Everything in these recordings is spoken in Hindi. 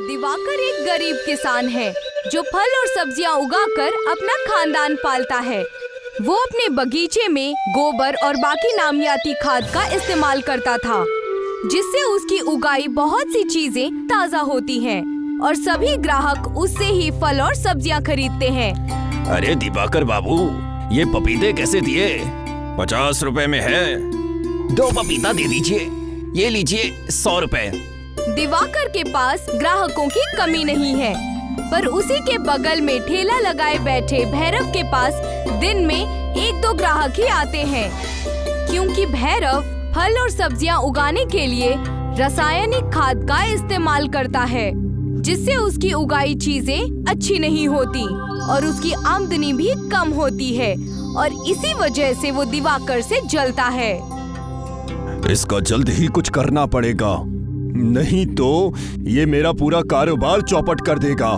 दिवाकर एक गरीब किसान है जो फल और सब्जियां उगाकर अपना खानदान पालता है। वो अपने बगीचे में गोबर और बाकी नामियाती खाद का इस्तेमाल करता था, जिससे उसकी उगाई बहुत सी चीजें ताज़ा होती हैं और सभी ग्राहक उससे ही फल और सब्जियां खरीदते हैं। अरे दिवाकर बाबू, ये पपीते कैसे दिए? 50 रुपए में है। 2 पपीता दे दीजिए। ये लीजिए 100 रुपए। दिवाकर के पास ग्राहकों की कमी नहीं है, पर उसी के बगल में ठेला लगाए बैठे भैरव के पास दिन में 1-2 ग्राहक ही आते हैं, क्योंकि भैरव फल और सब्जियां उगाने के लिए रासायनिक खाद का इस्तेमाल करता है, जिससे उसकी उगाई चीजें अच्छी नहीं होती और उसकी आमदनी भी कम होती है, और इसी वजह से वो दिवाकर से जलता है। इसका जल्द ही कुछ करना पड़ेगा, नहीं तो ये मेरा पूरा कारोबार चौपट कर देगा।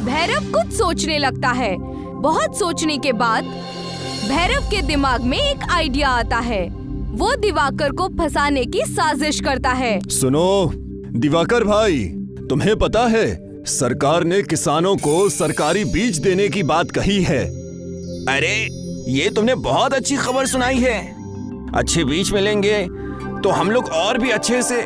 भैरव कुछ सोचने लगता है। बहुत सोचने के बाद भैरव के दिमाग में एक आइडिया आता है। वो दिवाकर को फंसाने की साजिश करता है। सुनो दिवाकर भाई, तुम्हें पता है सरकार ने किसानों को सरकारी बीज देने की बात कही है। अरे ये तुमने बहुत अच्छी खबर सुनाई है। अच्छे बीज मिलेंगे तो हम लोग और भी अच्छे से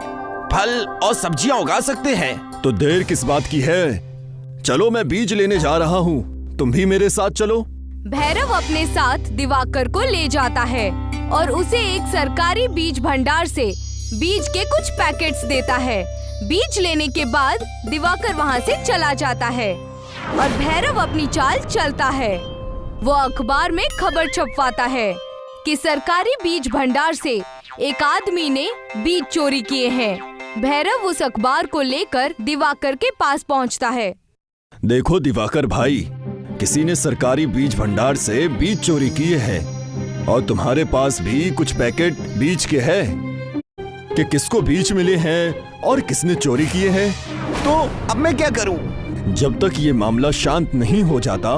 फल और सब्जियां उगा सकते हैं। तो देर किस बात की है? चलो मैं बीज लेने जा रहा हूँ, तुम भी मेरे साथ चलो। भैरव अपने साथ दिवाकर को ले जाता है और उसे एक सरकारी बीज भंडार से बीज के कुछ पैकेट्स देता है। बीज लेने के बाद दिवाकर वहाँ से चला जाता है और भैरव अपनी चाल चलता है। वो अखबार में खबर छपवाता है कि सरकारी बीज भंडार से एक आदमी ने बीज चोरी किए हैं। भैरव उस अखबार को लेकर दिवाकर के पास पहुंचता है। देखो दिवाकर भाई, किसी ने सरकारी बीज भंडार से बीज चोरी किए हैं और तुम्हारे पास भी कुछ पैकेट बीज के हैं कि किसको बीज मिले हैं और किसने चोरी किए हैं। तो अब मैं क्या करूं? जब तक ये मामला शांत नहीं हो जाता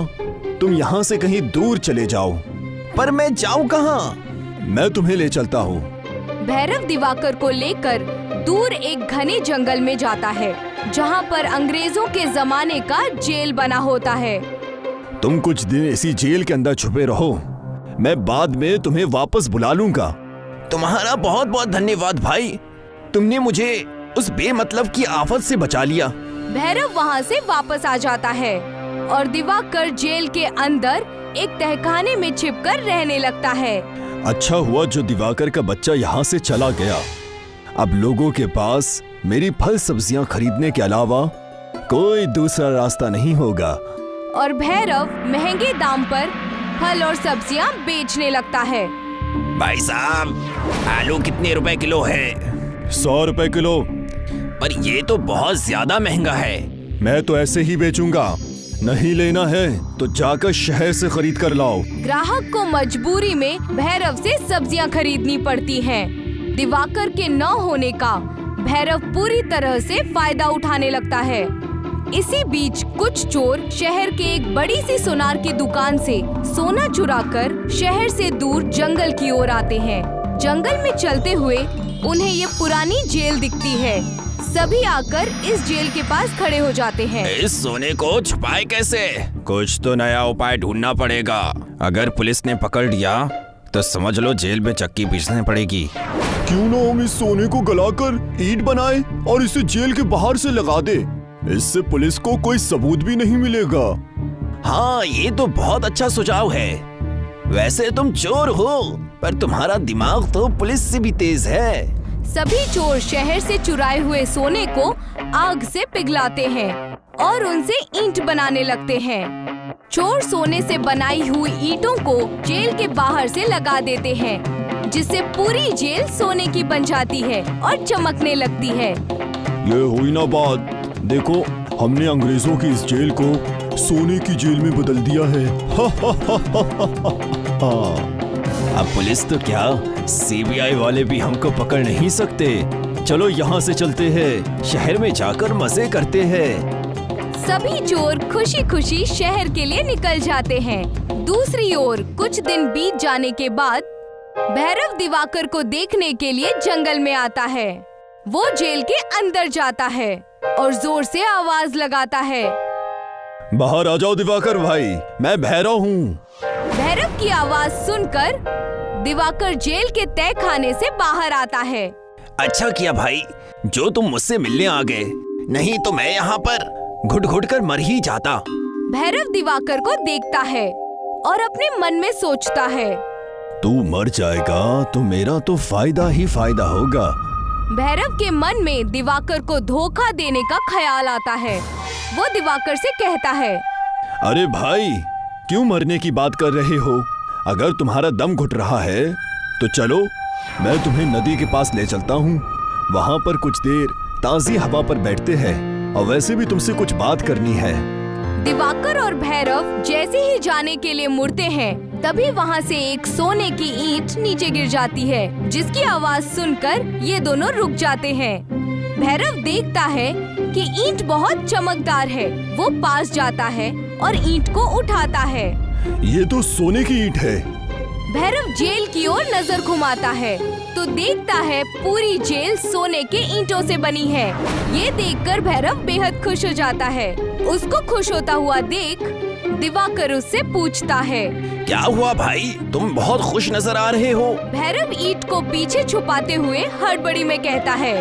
तुम यहाँ से कहीं दूर चले जाओ। पर मैं जाऊं कहाँ? मैं तुम्हें ले चलता हूँ। भैरव दिवाकर को लेकर दूर एक घने जंगल में जाता है, जहाँ पर अंग्रेजों के जमाने का जेल बना होता है। तुम कुछ दिन इसी जेल के अंदर छुपे रहो, मैं बाद में तुम्हें वापस बुला लूंगा। तुम्हारा बहुत बहुत धन्यवाद भाई, तुमने मुझे उस बेमतलब की आफत से बचा लिया। भैरव वहाँ से वापस आ जाता है और दिवाकर जेल के अंदर एक तहखाने में छिपकर रहने लगता है। अच्छा हुआ जो दिवाकर का बच्चा यहाँ से चला गया। अब लोगों के पास मेरी फल सब्जियां खरीदने के अलावा कोई दूसरा रास्ता नहीं होगा। और भैरव महंगे दाम पर फल और सब्जियां बेचने लगता है। भाई साहब, आलू कितने रुपए किलो है? 100 रुपए किलो। पर ये तो बहुत ज्यादा महंगा है। मैं तो ऐसे ही बेचूंगा, नहीं लेना है तो जाकर शहर से खरीद कर लाओ। ग्राहक को मजबूरी में भैरव से सब्जियां खरीदनी पड़ती हैं। दिवाकर के न होने का भैरव पूरी तरह से फायदा उठाने लगता है। इसी बीच कुछ चोर शहर के एक बड़ी सी सुनार की दुकान से सोना चुराकर शहर से दूर जंगल की ओर आते हैं। जंगल में चलते हुए उन्हें ये पुरानी जेल दिखती है। सभी आकर इस जेल के पास खड़े हो जाते हैं। इस सोने को छुपाए कैसे? कुछ तो नया उपाय ढूंढना पड़ेगा। अगर पुलिस ने पकड़ लिया तो समझ लो जेल में चक्की पीसने पड़ेगी। क्यों ना हम इस सोने को गलाकर ईंट बनाए और इसे जेल के बाहर से लगा दे। इससे पुलिस को कोई सबूत भी नहीं मिलेगा। हाँ, ये तो बहुत अच्छा सुझाव है। वैसे तुम चोर हो, पर तुम्हारा दिमाग तो पुलिस से भी तेज है। सभी चोर शहर से चुराए हुए सोने को आग से पिघलाते हैं और उनसे ईंट बनाने लगते हैं। चोर सोने से बनाई हुई ईंटों को जेल के बाहर से लगा देते हैं, जिससे पूरी जेल सोने की बन जाती है और चमकने लगती है। ये हुई ना बात, देखो हमने अंग्रेजों की इस जेल को सोने की जेल में बदल दिया है। अब पुलिस तो क्या, सीबीआई वाले भी हमको पकड़ नहीं सकते। चलो यहाँ से चलते हैं, शहर में जाकर मजे करते हैं। सभी चोर खुशी खुशी शहर के लिए निकल जाते हैं। दूसरी ओर कुछ दिन बीत जाने के बाद भैरव दिवाकर को देखने के लिए जंगल में आता है। वो जेल के अंदर जाता है। और जोर से आवाज लगाता है। बाहर आ जाओ दिवाकर भाई, मैं भैरव हूँ। भैरव की आवाज सुनकर दिवाकर जेल के तय खाने से बाहर आता है। अच्छा किया भाई जो तुम मुझसे मिलने आ गए, नहीं तो मैं यहाँ पर घुट घुट कर मर ही जाता। भैरव दिवाकर को देखता है और अपने मन में सोचता है, तू मर जाएगा तो मेरा तो फायदा ही फायदा होगा। भैरव के मन में दिवाकर को धोखा देने का ख्याल आता है। वो दिवाकर से कहता है, अरे भाई क्यों मरने की बात कर रहे हो? अगर तुम्हारा दम घुट रहा है तो चलो मैं तुम्हें नदी के पास ले चलता हूँ। वहाँ पर कुछ देर ताज़ी हवा पर बैठते हैं और वैसे भी तुमसे कुछ बात करनी है। दिवाकर और भैरव जैसे ही जाने के लिए मुड़ते हैं तभी वहाँ से एक सोने की ईंट नीचे गिर जाती है, जिसकी आवाज सुनकर ये दोनों रुक जाते हैं। भैरव देखता है कि ईंट बहुत चमकदार है। वो पास जाता है और ईंट को उठाता है। ये तो सोने की ईंट है। भैरव जेल की ओर नजर घुमाता है तो देखता है पूरी जेल सोने के ईंटों से बनी है। ये देखकर भैरव बेहद खुश हो जाता है। उसको खुश होता हुआ देख दिवाकर उससे पूछता है, क्या हुआ भाई, तुम बहुत खुश नजर आ रहे हो। भैरव ईंट को पीछे छुपाते हुए हड़बड़ी में कहता है,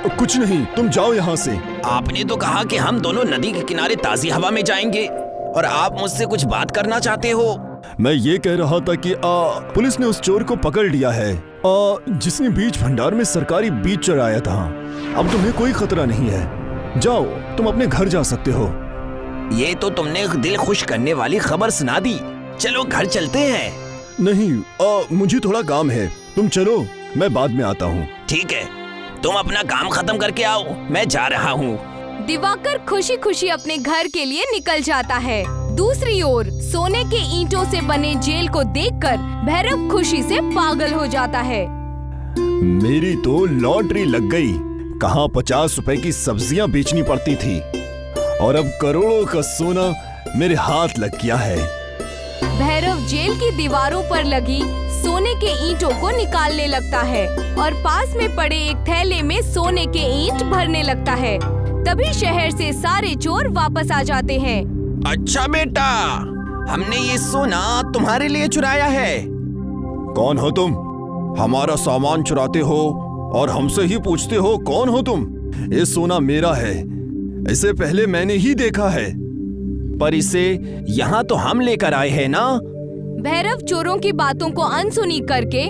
कुछ नहीं, तुम जाओ यहाँ से। आपने तो कहा कि हम दोनों नदी के किनारे ताज़ी हवा में जाएंगे और आप मुझसे कुछ बात करना चाहते हो। मैं ये कह रहा था कि पुलिस ने उस चोर को पकड़ लिया है जिसने बीज भंडार में सरकारी बीज चुराया था। अब तुम्हें कोई खतरा नहीं है, जाओ तुम अपने घर जा सकते हो। ये तो तुमने दिल खुश करने वाली खबर सुना दी। चलो घर चलते हैं। नहीं मुझे थोड़ा काम है, तुम चलो मैं बाद में आता हूँ। ठीक है, तुम अपना काम खत्म करके आओ, मैं जा रहा हूँ। दिवाकर खुशी खुशी अपने घर के लिए निकल जाता है। दूसरी ओर सोने के ईंटों से बने जेल को देखकर भैरव खुशी से पागल हो जाता है। मेरी तो लॉटरी लग गई। कहाँ 50 रुपए की सब्जियां बेचनी पड़ती थी और अब करोड़ों का सोना मेरे हाथ लग गया है। भैरव जेल की दीवारों पर लगी सोने के ईंटों को निकालने लगता है और पास में पड़े एक थैले में सोने के ईंट भरने लगता है। तभी शहर से सारे चोर वापस आ जाते हैं। अच्छा बेटा, हमने ये सोना तुम्हारे लिए चुराया है। कौन हो तुम? हमारा सामान चुराते हो और हमसे ही पूछते हो कौन हो तुम? ये सोना मेरा है, इसे पहले मैंने ही देखा है। पर इसे यहाँ तो हम लेकर आए हैं ना। भैरव चोरों की बातों को अनसुनी करके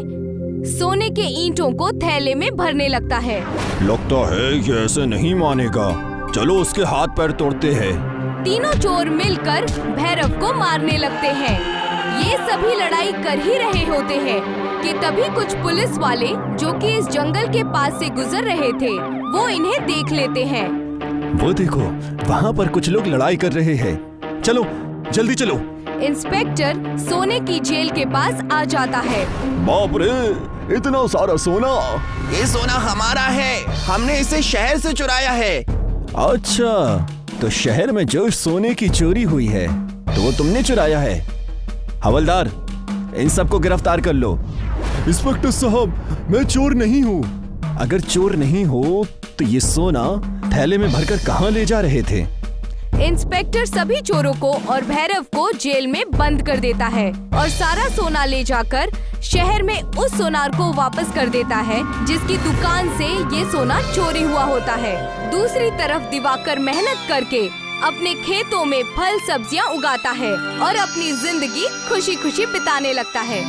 सोने के ईंटों को थैले में भरने लगता है। लगता है ये ऐसे नहीं मानेगा, चलो उसके हाथ पैर तोड़ते हैं। तीनों चोर मिलकर भैरव को मारने लगते हैं। ये सभी लड़ाई कर ही रहे होते हैं कि तभी कुछ पुलिस वाले जो कि इस जंगल के पास से गुजर रहे थे वो इन्हें देख लेते हैं। वो देखो, वहाँ पर कुछ लोग लड़ाई कर रहे हैं। चलो जल्दी चलो। इंस्पेक्टर सोने की जेल के पास आ जाता है। बाप रे, इतना सारा सोना! ये सोना हमारा है, हमने इसे शहर से चुराया है। अच्छा, तो शहर में जो सोने की चोरी हुई है तो वो तुमने चुराया है। हवलदार, इन सबको गिरफ्तार कर लो। इंस्पेक्टर साहब, मैं चोर नहीं हूँ। अगर चोर नहीं हो तो ये सोना थैले में भरकर कहाँ ले जा रहे थे? इंस्पेक्टर सभी चोरों को और भैरव को जेल में बंद कर देता है और सारा सोना ले जाकर शहर में उस सोनार को वापस कर देता है जिसकी दुकान से ये सोना चोरी हुआ होता है। दूसरी तरफ दिवाकर मेहनत करके अपने खेतों में फल सब्जियां उगाता है और अपनी जिंदगी खुशी खुशी बिताने लगता है।